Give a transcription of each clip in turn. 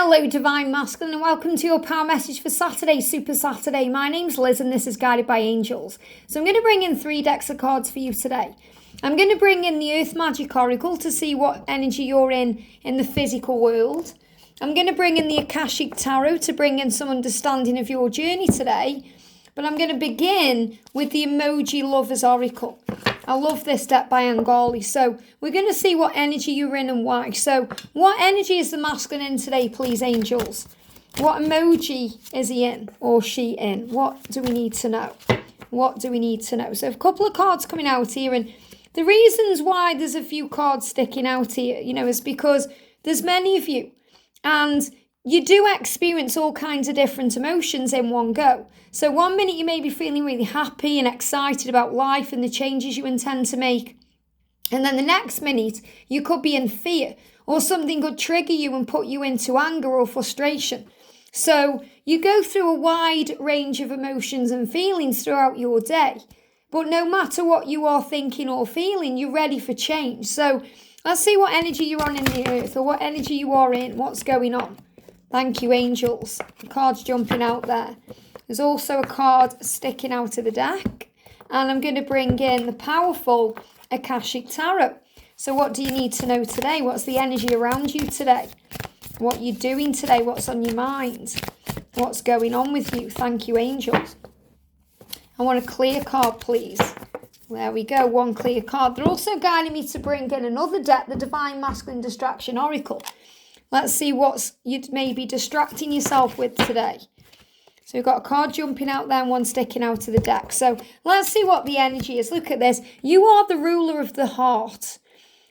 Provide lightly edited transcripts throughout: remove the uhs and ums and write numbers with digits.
Hello, Divine Masculine, and welcome to your power message for Saturday, Super Saturday. My name's Liz, and this is guided by angels. So I'm going to bring in 3 decks of cards for you today. I'm going to bring in the Earth Magic Oracle to see what energy you're in the physical world. I'm going to bring in the Akashic Tarot to bring in some understanding of your journey today. But I'm going to begin with the Emoji Lovers Oracle. I love this deck by Angali. So we're going to see what energy you're in and why. So what energy is the masculine in today, please, angels? What emoji is he in or she in? What do we need to know? What do we need to know? So a couple of cards coming out here. And the reasons why there's a few cards sticking out here, is because there's many of you. And you do experience all kinds of different emotions in one go. So 1 minute you may be feeling really happy and excited about life and the changes you intend to make. And then the next minute you could be in fear, or something could trigger you and put you into anger or frustration. So you go through a wide range of emotions and feelings throughout your day. But no matter what you are thinking or feeling, you're ready for change. So let's see what energy you're on in the earth, or what energy you are in, what's going on. Thank you, angels. The card's jumping out there. There's also a card sticking out of the deck. And I'm going to bring in the powerful Akashic Tarot. So what do you need to know today? What's the energy around you today? What you're doing today? What's on your mind? What's going on with you? Thank you, angels. I want a clear card, please. There we go, 1 clear card. They're also guiding me to bring in another deck, the Divine Masculine Distraction Oracle. Let's see what you'd maybe distracting yourself with today. So we've got a card jumping out there and one sticking out of the deck. So let's see what the energy is. Look at this. You are the ruler of the heart.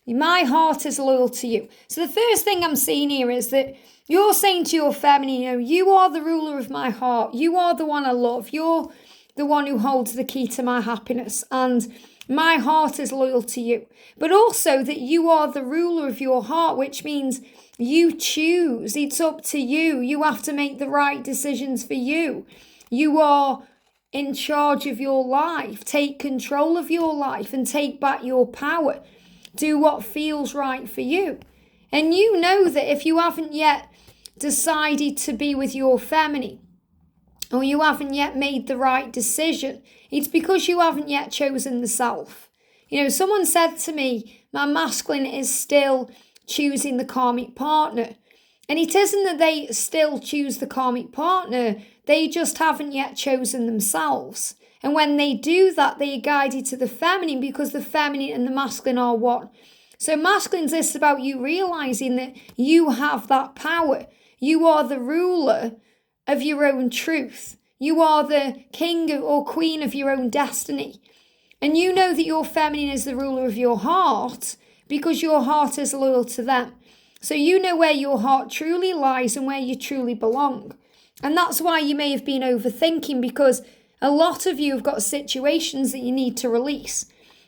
My heart is loyal to you. So the first thing I'm seeing here is that you're saying to your feminine, you are the ruler of my heart. You are the one I love. You're the one who holds the key to my happiness. And my heart is loyal to you. But also that you are the ruler of your heart, which means you choose. It's up to you. You have to make the right decisions for you. You are in charge of your life. Take control of your life and take back your power. Do what feels right for you. And you know that if you haven't yet decided to be with your feminine, or you haven't yet made the right decision, it's because you haven't yet chosen the self. Someone said to me, my masculine is still choosing the karmic partner. And it isn't that they still choose the karmic partner, they just haven't yet chosen themselves. And when they do that, they are guided to the feminine, because the feminine and the masculine are one. So masculine's this about you realizing that you have that power. You are the ruler of your own truth. You are the king or queen of your own destiny. And you know that your feminine is the ruler of your heart, because your heart is loyal to them. So you know where your heart truly lies and where you truly belong. And that's why you may have been overthinking, because a lot of you have got situations that you need to release.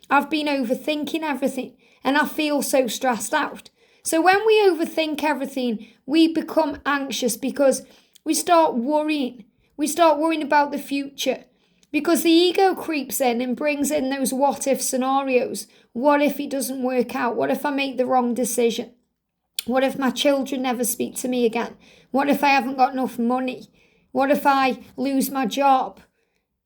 I've been overthinking everything and I feel so stressed out. So when we overthink everything, we become anxious because we start worrying. We start worrying about the future. Because the ego creeps in and brings in those what-if scenarios. What if it doesn't work out? What if I make the wrong decision? What if my children never speak to me again? What if I haven't got enough money? What if I lose my job?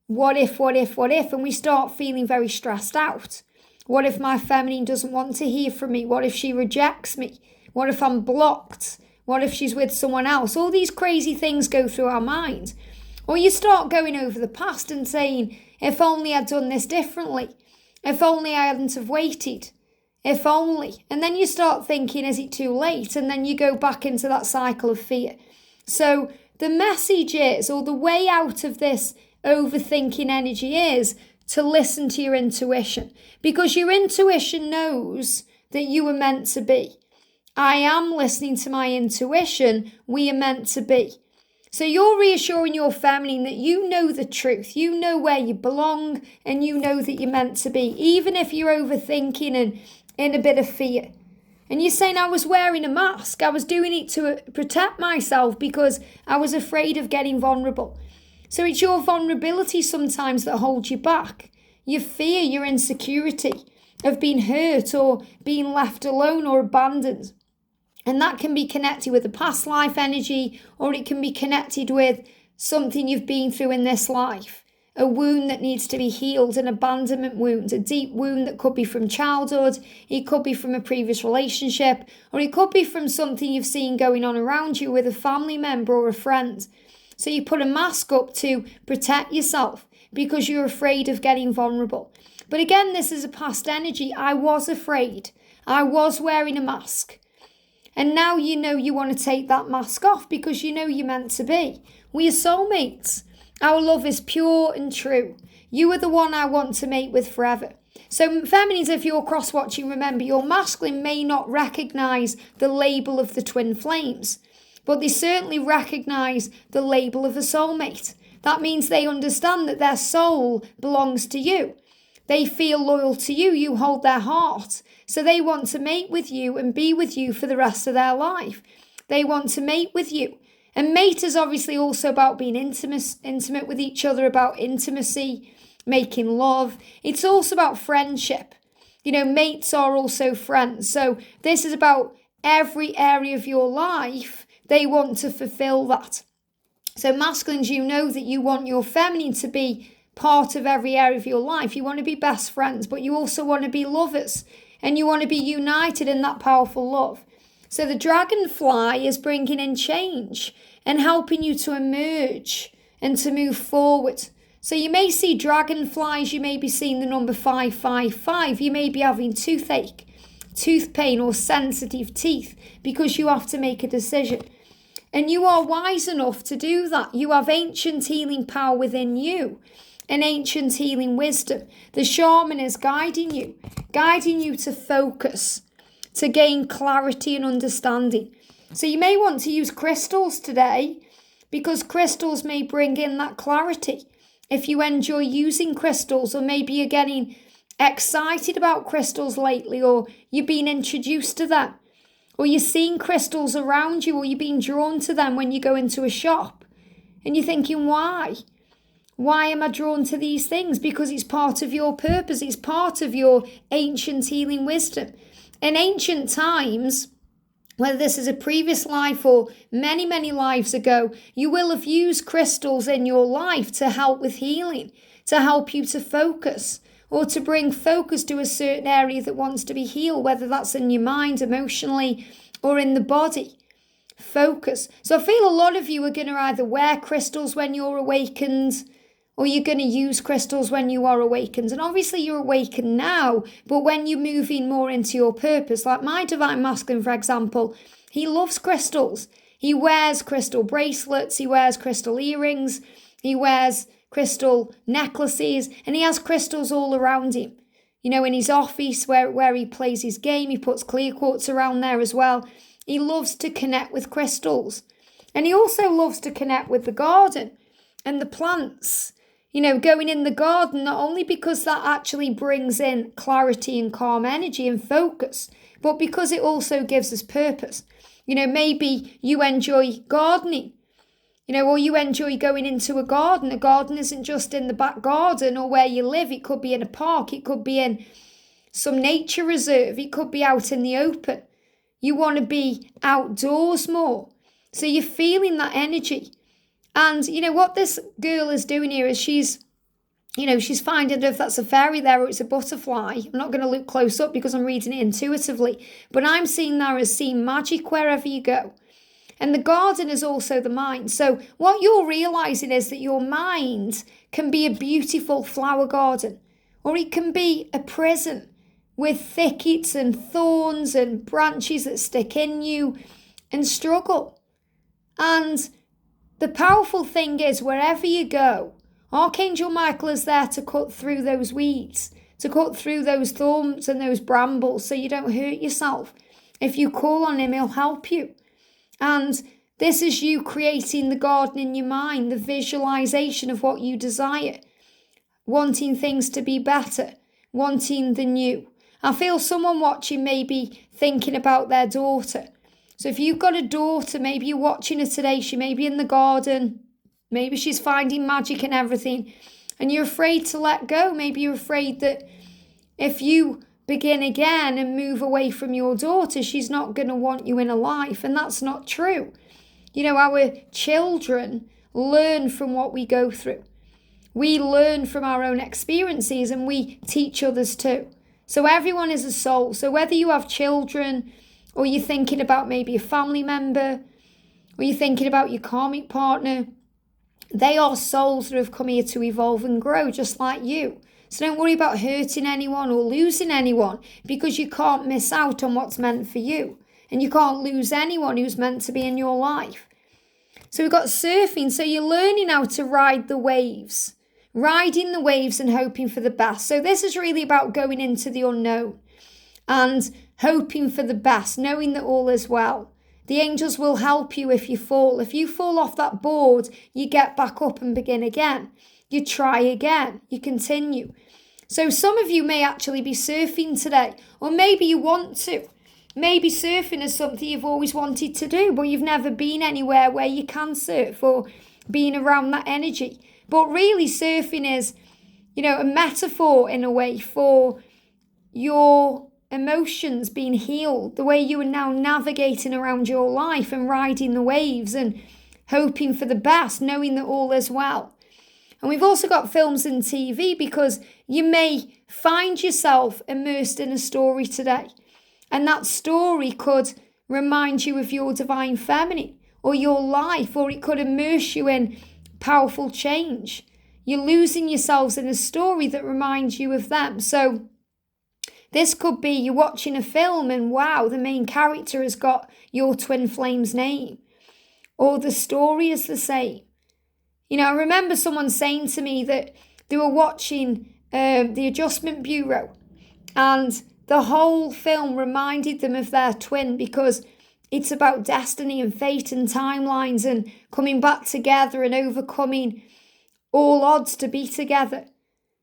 What if? And we start feeling very stressed out. What if my feminine doesn't want to hear from me? What if she rejects me? What if I'm blocked? What if she's with someone else? All these crazy things go through our mind. Or you start going over the past and saying, if only I'd done this differently. If only I hadn't have waited. If only. And then you start thinking, is it too late? And then you go back into that cycle of fear. So the message is, or the way out of this overthinking energy is, to listen to your intuition. Because your intuition knows that you were meant to be. I am listening to my intuition. We are meant to be. So you're reassuring your feminine that you know the truth, you know where you belong, and you know that you're meant to be, even if you're overthinking and in a bit of fear. And you're saying, I was wearing a mask, I was doing it to protect myself because I was afraid of getting vulnerable. So it's your vulnerability sometimes that holds you back. Your fear, your insecurity of being hurt or being left alone or abandoned. And that can be connected with a past life energy, or it can be connected with something you've been through in this life. A wound that needs to be healed, an abandonment wound, a deep wound that could be from childhood, it could be from a previous relationship, or it could be from something you've seen going on around you with a family member or a friend. So you put a mask up to protect yourself because you're afraid of getting vulnerable. But again, this is a past energy. I was afraid. I was wearing a mask. And now you know you want to take that mask off because you know you're meant to be. We are soulmates. Our love is pure and true. You are the one I want to mate with forever. So feminines, if you're cross-watching, remember your masculine may not recognise the label of the twin flames, but they certainly recognise the label of a soulmate. That means they understand that their soul belongs to you. They feel loyal to you. You hold their heart. So they want to mate with you and be with you for the rest of their life. They want to mate with you. And mate is obviously also about being intimate with each other, about intimacy, making love. It's also about friendship. You know, mates are also friends. So this is about every area of your life. They want to fulfill that. So masculines, you know that you want your feminine to be part of every area of your life. You want to be best friends, but you also want to be lovers. And you want to be united in that powerful love. So the dragonfly is bringing in change and helping you to emerge and to move forward. So you may see dragonflies, you may be seeing the number 555, you may be having toothache, tooth pain or sensitive teeth because you have to make a decision. And you are wise enough to do that. You have ancient healing power within you. An ancient healing wisdom. The shaman is guiding you to focus, to gain clarity and understanding. So you may want to use crystals today because crystals may bring in that clarity. If you enjoy using crystals, or maybe you're getting excited about crystals lately, or you've been introduced to them, or you're seeing crystals around you, or you're being drawn to them when you go into a shop and you're thinking, why? Why am I drawn to these things? Because it's part of your purpose. It's part of your ancient healing wisdom. In ancient times, whether this is a previous life or many, many lives ago, you will have used crystals in your life to help with healing, to help you to focus, or to bring focus to a certain area that wants to be healed, whether that's in your mind, emotionally, or in the body. Focus. So I feel a lot of you are going to either wear crystals when you're awakened, or you're going to use crystals when you are awakened. And obviously you're awakened now, but when you're moving more into your purpose, like my divine masculine, for example, he loves crystals. He wears crystal bracelets, he wears crystal earrings, he wears crystal necklaces, and he has crystals all around him. You know, in his office where he plays his game, he puts clear quartz around there as well. He loves to connect with crystals. And he also loves to connect with the garden and the plants. You know, going in the garden, not only because that actually brings in clarity and calm energy and focus, but because it also gives us purpose. You know, maybe you enjoy gardening, you know, or you enjoy going into a garden. A garden isn't just in the back garden or where you live. It could be in a park. It could be in some nature reserve. It could be out in the open. You want to be outdoors more. So you're feeling that energy. And, you know, what this girl is doing here is she's finding if that's a fairy there or it's a butterfly. I'm not going to look close up because I'm reading it intuitively. But I'm seeing there as seeing magic wherever you go. And the garden is also the mind. So what you're realising is that your mind can be a beautiful flower garden, or it can be a prison with thickets and thorns and branches that stick in you and struggle. And the powerful thing is, wherever you go, Archangel Michael is there to cut through those weeds, to cut through those thorns and those brambles so you don't hurt yourself. If you call on him, he'll help you. And this is you creating the garden in your mind, the visualization of what you desire, wanting things to be better, wanting the new. I feel someone watching may be thinking about their daughter. So if you've got a daughter, maybe you're watching her today, she may be in the garden, maybe she's finding magic and everything, and you're afraid to let go. Maybe you're afraid that if you begin again and move away from your daughter, she's not going to want you in her life. And that's not true. You know, our children learn from what we go through. We learn from our own experiences and we teach others too. So everyone is a soul. So whether you have children or you're thinking about maybe a family member or you're thinking about your karmic partner, they are souls that have come here to evolve and grow just like you. So don't worry about hurting anyone or losing anyone, because you can't miss out on what's meant for you. And you can't lose anyone who's meant to be in your life. So we've got surfing. So you're learning how to ride the waves. Riding the waves and hoping for the best. So this is really about going into the unknown and hoping for the best, knowing that all is well. The angels will help you if you fall. If you fall off that board, you get back up and begin again. You try again. You continue. So some of you may actually be surfing today, or maybe you want to. Maybe surfing is something you've always wanted to do, but you've never been anywhere where you can surf or being around that energy. But really surfing is, you know, a metaphor in a way for your emotions being healed, the way you are now navigating around your life and riding the waves and hoping for the best, knowing that all is well. And we've also got films and TV, because you may find yourself immersed in a story today. And that story could remind you of your divine feminine or your life, or it could immerse you in powerful change. You're losing yourselves in a story that reminds you of them. So this could be you're watching a film and wow, the main character has got your twin flame's name, or the story is the same. You know, I remember someone saying to me that they were watching The Adjustment Bureau, and the whole film reminded them of their twin, because it's about destiny and fate and timelines and coming back together and overcoming all odds to be together.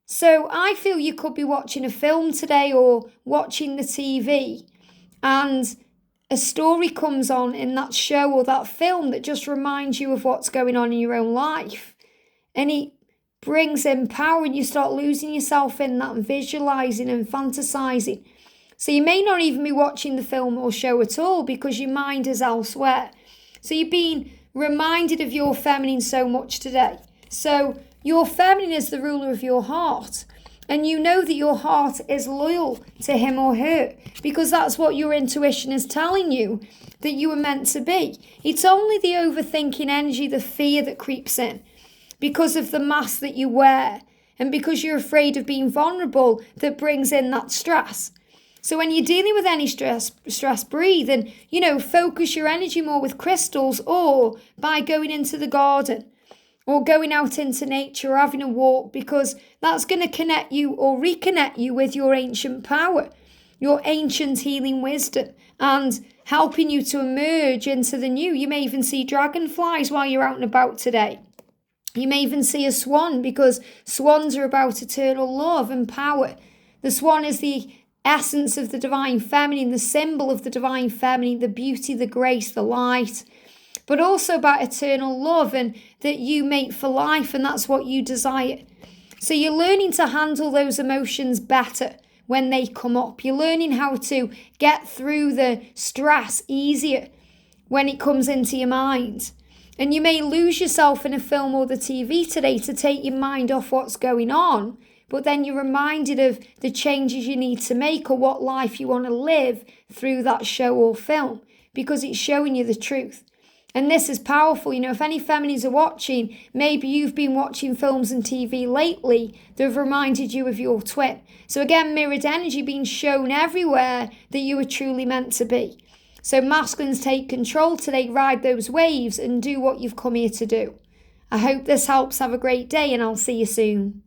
So I feel you could be watching a film today or watching the TV, and a story comes on in that show or that film that just reminds you of what's going on in your own life. And it brings in power, and you start losing yourself in that, visualizing and fantasizing. So you may not even be watching the film or show at all, because your mind is elsewhere. So you're being reminded of your feminine so much today. So your feminine is the ruler of your heart. And you know that your heart is loyal to him or her, because that's what your intuition is telling you that you were meant to be. It's only the overthinking energy, the fear that creeps in because of the mask that you wear and because you're afraid of being vulnerable, that brings in that stress. So when you're dealing with any stress, breathe and, you know, focus your energy more with crystals, or by going into the garden, or going out into nature, or having a walk, because that's going to connect you or reconnect you with your ancient power, your ancient healing wisdom, and helping you to emerge into the new. You may even see dragonflies while you're out and about today. You may even see a swan, because swans are about eternal love and power. The swan is the essence of the divine feminine, the symbol of the divine feminine, the beauty, the grace, the light, but also about eternal love, and that you mate for life, and that's what you desire. So you're learning to handle those emotions better when they come up. You're learning how to get through the stress easier when it comes into your mind. And you may lose yourself in a film or the TV today to take your mind off what's going on, but then you're reminded of the changes you need to make, or what life you want to live through that show or film, because it's showing you the truth. And this is powerful. You know, if any feminines are watching, maybe you've been watching films and TV lately that have reminded you of your twin. So again, mirrored energy being shown everywhere that you are truly meant to be. So masculines, take control today, ride those waves and do what you've come here to do. I hope this helps. Have a great day, and I'll see you soon.